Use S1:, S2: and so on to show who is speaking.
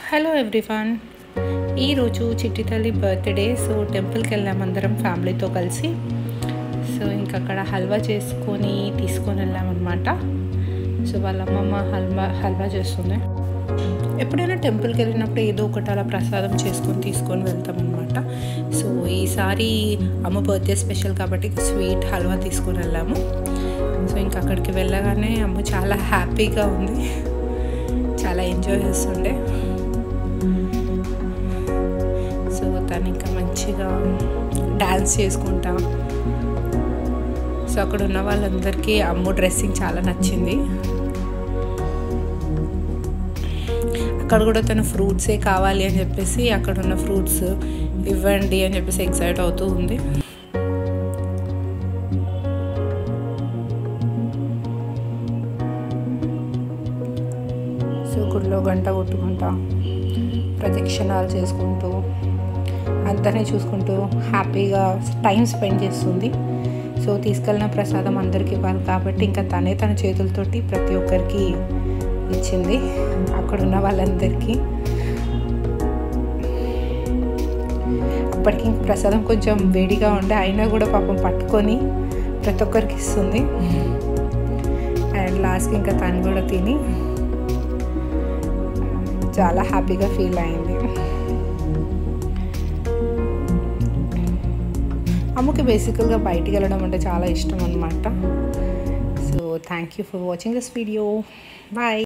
S1: Hello everyone, ఈరోజు చిట్టి తల్లి బర్త్డే. సో టెంపుల్కి వెళ్ళాము అందరం ఫ్యామిలీతో కలిసి. సో ఇంకా అక్కడ హల్వా చేసుకొని తీసుకొని వెళ్ళామన్నమాట. సో వాళ్ళ అమ్మమ్మ హల్వా చేస్తుంది. ఎప్పుడైనా టెంపుల్కి వెళ్ళినప్పుడు ఏదో ఒకటి అలా ప్రసాదం తీసుకొని వెళ్తామన్నమాట. సో ఈసారి అమ్మ బర్త్డే స్పెషల్ కాబట్టి స్వీట్ హల్వా తీసుకొని వెళ్ళాము. సో ఇంకా అక్కడికి వెళ్ళగానే అమ్మ చాలా హ్యాపీగా ఉంది, చాలా ఎంజాయ్ చేస్తుండే. సో తను ఇంకా మంచిగా డ్యాన్స్ చేసుకుంటా. సో అక్కడ ఉన్న వాళ్ళందరికీ అమ్మ డ్రెస్సింగ్ చాలా నచ్చింది. అక్కడ కూడా తను ఫ్రూట్సే కావాలి అని చెప్పేసి అక్కడ ఉన్న ఫ్రూట్స్ ఇవ్వండి అని చెప్పేసి ఎక్సైట్ అవుతూ ఉంది. సో గుడిలో గంట కొట్టుకుంటా, ప్రదక్షిణాలు చేసుకుంటూ, అందరినీ చూసుకుంటూ హ్యాపీగా టైం స్పెండ్ చేస్తుంది. సో తీసుకెళ్ళిన ప్రసాదం అందరికి ఇవ్వాలి కాబట్టి ఇంకా తన చేతులతోటి ప్రతి ఒక్కరికి ఇచ్చింది, అక్కడున్న వాళ్ళందరికీ. అప్పటికి ఇంక ప్రసాదం కొంచెం వేడిగా ఉండే, అయినా కూడా పాపం పట్టుకొని ప్రతి ఒక్కరికి ఇస్తుంది. అండ్ లాస్ట్కి ఇంకా తను కూడా తిని చాలా హ్యాపీగా ఫీల్ అయింది. అమ్మకి బేసికల్గా బయటికి వెళ్ళడం అంటే చాలా ఇష్టం అన్నమాట. So thank you for watching this video. Bye.